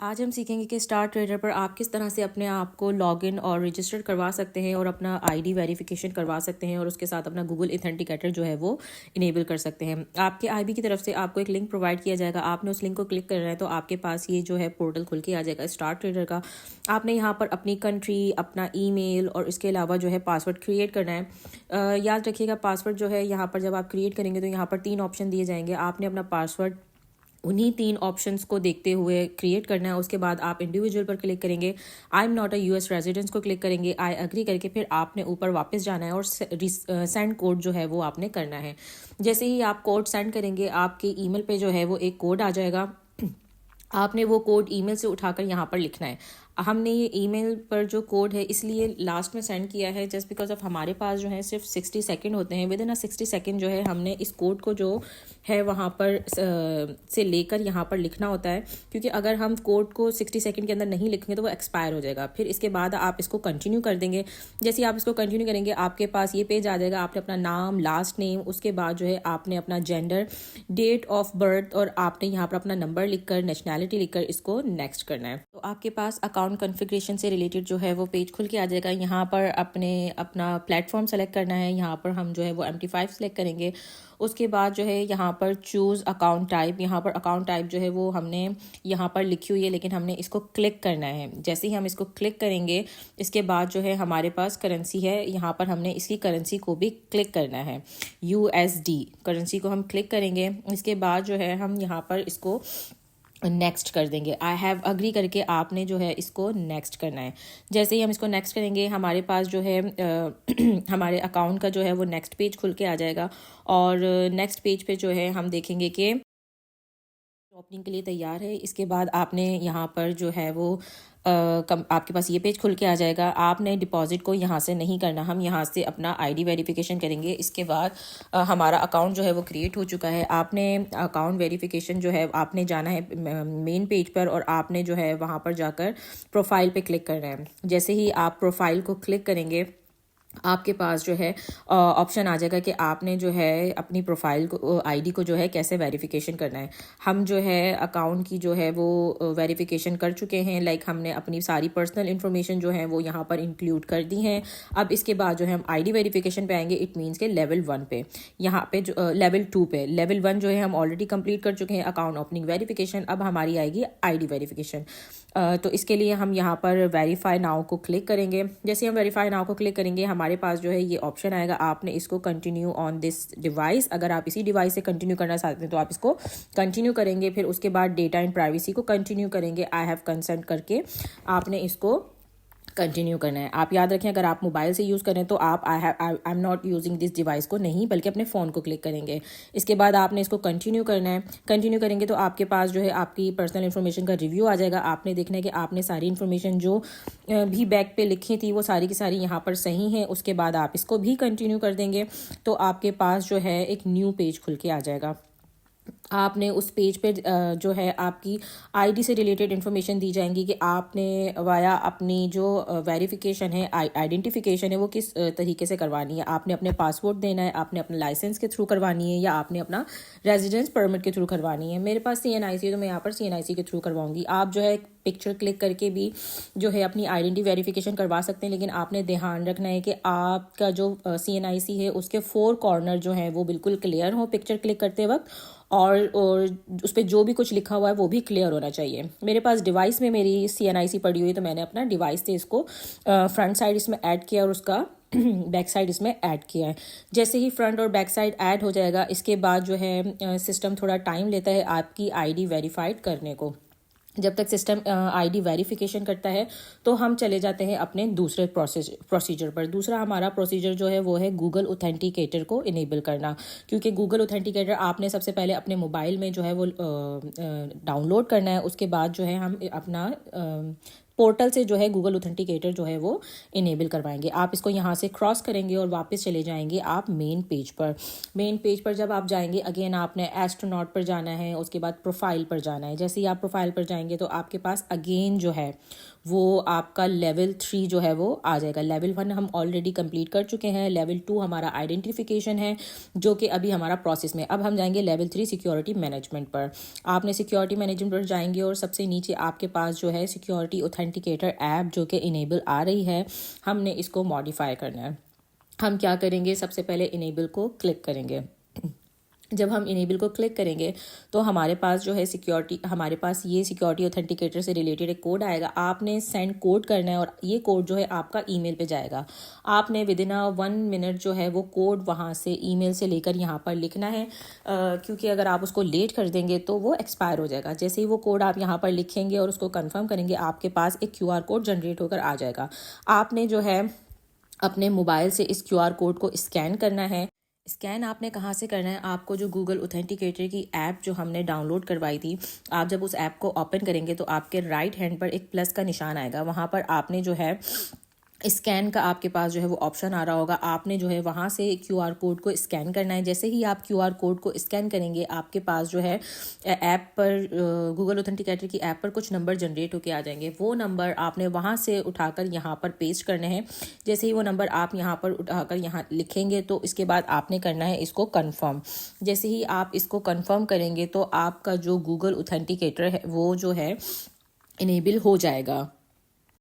आज हम सीखेंगे कि स्टार ट्रेडर पर आप किस तरह से अपने आप को लॉगिन और रजिस्टर करवा सकते हैं और अपना आईडी वेरिफिकेशन करवा सकते हैं और उसके साथ अपना गूगल ऑथेंटिकेटर जो है वो इनेबल कर सकते हैं। आपके आईबी की तरफ से आपको एक लिंक प्रोवाइड किया जाएगा, आपने उस लिंक को क्लिक करना है तो आपके पास ये जो है पोर्टल खुल के आ जाएगा स्टार ट्रेडर का। आपने यहाँ पर अपनी कंट्री, अपना ईमेल और इसके अलावा जो है पासवर्ड क्रिएट करना है। याद रखिएगा पासवर्ड जो है यहाँ पर जब आप क्रिएट करेंगे तो यहाँ पर 3 ऑप्शन दिए जाएंगे। आपने अपना पासवर्ड उन्हीं 3 ऑप्शंस को देखते हुए क्रिएट करना है। उसके बाद आप इंडिविजुअल पर क्लिक करेंगे, I am not a US residence को क्लिक करेंगे, आई एग्री करके फिर आपने ऊपर वापस जाना है और सेंड कोड जो है वो आपने करना है। जैसे ही आप कोड सेंड करेंगे आपके ईमेल पे जो है वो एक कोड आ जाएगा। आपने वो कोड ईमेल से उठाकर यहाँ पर लिखना है। हमने ये ईमेल पर जो कोड है इसलिए लास्ट में सेंड किया है जस्ट बिकॉज ऑफ हमारे पास जो है सिर्फ 60 सेकंड होते हैं। विद इन अ 60 सेकंड जो है हमने इस कोड को जो है वहाँ पर से लेकर यहाँ पर लिखना होता है, क्योंकि अगर हम कोड को 60 सेकंड के अंदर नहीं लिखेंगे तो वो एक्सपायर हो जाएगा। फिर इसके बाद आप इसको कंटिन्यू कर देंगे। जैसे आप इसको कंटिन्यू करेंगे आपके पास ये पेज आ जाएगा। आपने अपना नाम, लास्ट नेम, उसके बाद जो है आपने अपना जेंडर, डेट ऑफ बर्थ और आपने यहाँ पर अपना नंबर लिखकर, नेशनैलिटी लिखकर इसको नेक्स्ट करना है। तो आपके पास अकाउंट कॉन्फ़िगरेशन से रिलेटेड जो है वो पेज खुल के आ जाएगा। यहाँ पर अपना प्लेटफॉर्म सेलेक्ट करना है। यहाँ पर हम जो है वो MT5 सेलेक्ट करेंगे। उसके बाद जो है यहाँ पर चूज़ अकाउंट टाइप, यहाँ पर अकाउंट टाइप जो है वो हमने यहाँ पर लिखी हुई है लेकिन हमने इसको क्लिक करना है। जैसे ही हम इसको क्लिक करेंगे इसके बाद जो है हमारे पास करेंसी है, यहाँ पर हमने इसकी करेंसी को भी क्लिक करना है। USD करेंसी को हम क्लिक करेंगे। इसके बाद जो है हम यहाँ पर इसको नेक्स्ट कर देंगे। आई हैव अग्री करके आपने जो है इसको नेक्स्ट करना है। जैसे ही हम इसको नेक्स्ट करेंगे हमारे पास जो है हमारे अकाउंट का जो है वो नेक्स्ट पेज खुल के आ जाएगा और नेक्स्ट पेज पे जो है हम देखेंगे कि ओपनिंग के लिए तैयार है। इसके बाद आपने यहाँ पर जो है वो आपके पास ये पेज खुल के आ जाएगा। आपने डिपॉजिट को यहाँ से नहीं करना, हम यहाँ से अपना आईडी वेरिफिकेशन करेंगे। इसके बाद हमारा अकाउंट जो है वो क्रिएट हो चुका है। आपने अकाउंट वेरिफिकेशन जो है आपने जाना है मेन पेज पर और आपने जो है वहाँ पर जाकर प्रोफाइल पे क्लिक करना है। जैसे ही आप प्रोफाइल को क्लिक करेंगे आपके पास जो है ऑप्शन आ जाएगा कि आपने जो है अपनी प्रोफाइल को, आईडी को जो है कैसे वेरिफिकेशन करना है। हम जो है अकाउंट की जो है वो वेरिफिकेशन कर चुके हैं, लाइक हमने अपनी सारी पर्सनल इन्फॉर्मेशन जो है वो यहाँ पर इंक्लूड कर दी हैं। अब इसके बाद जो है हम आईडी वेरिफिकेशन पे आएंगे। इट मीन्स के लेवल 1 पे, यहाँ पे जो लेवल 2 पे, लेवल 1 जो है हम ऑलरेडी कंप्लीट कर चुके हैं अकाउंट ओपनिंग वेरिफिकेशन। अब हमारी आएगी आईडी वेरिफिकेशन। तो इसके लिए हम यहाँ पर वेरीफाई नाउ को क्लिक करेंगे। जैसे हम वेरीफाई नाउ को क्लिक करेंगे हमारे पास जो है ये ऑप्शन आएगा, आपने इसको कंटिन्यू ऑन दिस डिवाइस, अगर आप इसी डिवाइस से कंटिन्यू करना चाहते हैं तो आप इसको कंटिन्यू करेंगे। फिर उसके बाद डेटा एंड प्राइवेसी को कंटिन्यू करेंगे। आई हैव कंसेंट करके आपने इसको कंटिन्यू करना है। आप याद रखें अगर आप मोबाइल से यूज़ करें तो आप I am not using this device को नहीं, बल्कि अपने फ़ोन को क्लिक करेंगे। इसके बाद आपने इसको कंटिन्यू करना है। कंटिन्यू करेंगे तो आपके पास जो है आपकी पर्सनल इन्फॉर्मेशन का रिव्यू आ जाएगा। आपने देखना है कि आपने सारी इन्फॉर्मेशन जो भी बैक पे लिखी थी वो सारी की सारी यहाँ पर सही है। उसके बाद आप इसको भी कंटिन्यू कर देंगे तो आपके पास जो है एक न्यू पेज खुल के आ जाएगा। आपने उस पेज पे जो है आपकी आईडी से रिलेटेड इन्फॉर्मेशन दी जाएंगी कि आपने वाया अपनी जो वेरिफिकेशन है, आइडेंटिफिकेशन है वो किस तरीके से करवानी है। आपने अपने पासपोर्ट देना है, आपने अपने लाइसेंस के थ्रू करवानी है या आपने अपना रेजिडेंस परमिट के थ्रू करवानी है। मेरे पास CNIC है तो मैं यहाँ पर CNIC के थ्रू करवाऊंगी। आप जो है पिक्चर क्लिक करके भी जो है अपनी आइडेंटिटी वेरिफिकेशन करवा सकते हैं, लेकिन आपने ध्यान रखना है कि आपका जो CNIC है उसके 4 कॉर्नर जो हैं वो बिल्कुल क्लियर हो पिक्चर क्लिक करते वक्त, और उस पर जो भी कुछ लिखा हुआ है वो भी क्लियर होना चाहिए। मेरे पास डिवाइस में मेरी CNIC पड़ी हुई है तो मैंने अपना डिवाइस से इसको फ्रंट साइड इसमें ऐड किया और उसका बैक साइड इसमें ऐड किया है। जैसे ही फ्रंट और बैक साइड ऐड हो जाएगा इसके बाद जो है सिस्टम थोड़ा टाइम लेता है आपकी आईडी वेरीफाइड करने को। जब तक सिस्टम आईडी वेरिफिकेशन करता है तो हम चले जाते हैं अपने दूसरे प्रोसीजर पर। दूसरा हमारा प्रोसीजर जो है वो है गूगल ऑथेंटिकेटर को इनेबल करना, क्योंकि गूगल ऑथेंटिकेटर आपने सबसे पहले अपने मोबाइल में जो है वो डाउनलोड करना है। उसके बाद जो है हम अपना पोर्टल से जो है गूगल ऑथेंटिकेटर जो है वो इनेबल करवाएंगे। आप इसको यहाँ से क्रॉस करेंगे और वापस चले जाएंगे आप मेन पेज पर। मेन पेज पर जब आप जाएंगे, अगेन आपने एस्ट्रोनॉट पर जाना है, उसके बाद प्रोफाइल पर जाना है। जैसे ही आप प्रोफाइल पर जाएंगे तो आपके पास अगेन जो है वो आपका लेवल 3 जो है वो आ जाएगा। लेवल 1 हम ऑलरेडी कंप्लीट कर चुके हैं, लेवल 2 हमारा आइडेंटिफिकेशन है जो कि अभी हमारा प्रोसेस में। अब हम जाएंगे लेवल 3 सिक्योरिटी मैनेजमेंट पर। आपने सिक्योरिटी मैनेजमेंट पर जाएंगे और सबसे नीचे आपके पास जो है सिक्योरिटी ऑथेंटिकेटर ऐप जो कि इनेबल आ रही है, हमने इसको मॉडिफाई करना है। हम क्या करेंगे, सबसे पहले इनेबल को क्लिक करेंगे। जब हम इनेबल को क्लिक करेंगे तो हमारे पास जो है हमारे पास ये सिक्योरिटी ऑथेंटिकेटर से रिलेटेड एक कोड आएगा। आपने सेंड कोड करना है और ये कोड जो है आपका ईमेल पे जाएगा। आपने विदिन 1 मिनट जो है वो कोड वहाँ से ईमेल से लेकर यहाँ पर लिखना है, क्योंकि अगर आप उसको लेट कर देंगे तो वो एक्सपायर हो जाएगा। जैसे ही वो कोड आप यहाँ पर लिखेंगे और उसको कन्फर्म करेंगे, आपके पास एक QR कोड जनरेट होकर आ जाएगा। आपने जो है अपने मोबाइल से इस QR कोड को स्कैन करना है। स्कैन आपने कहाँ से करना है, आपको जो गूगल ऑथेंटिकेटर की ऐप जो हमने डाउनलोड करवाई थी, आप जब उस ऐप को ओपन करेंगे तो आपके राइट हैंड पर एक प्लस का निशान आएगा। वहाँ पर आपने जो है स्कैन का आपके पास जो है वो ऑप्शन आ रहा होगा। आपने जो है वहाँ से QR कोड को स्कैन करना है। जैसे ही आप QR कोड को स्कैन करेंगे, आपके पास जो है ऐप पर गूगल ऑथेंटिकेटर की ऐप पर कुछ नंबर जनरेट होके आ जाएंगे। वो नंबर आपने वहाँ से उठाकर यहाँ पर पेस्ट करने हैं। जैसे ही वो नंबर आप यहाँ पर उठाकर यहाँ लिखेंगे तो इसके बाद आपने करना है इसको कन्फर्म। जैसे ही आप इसको कन्फर्म करेंगे तो आपका जो गूगल ऑथेंटिकेटर है वो जो है इनेबल हो जाएगा।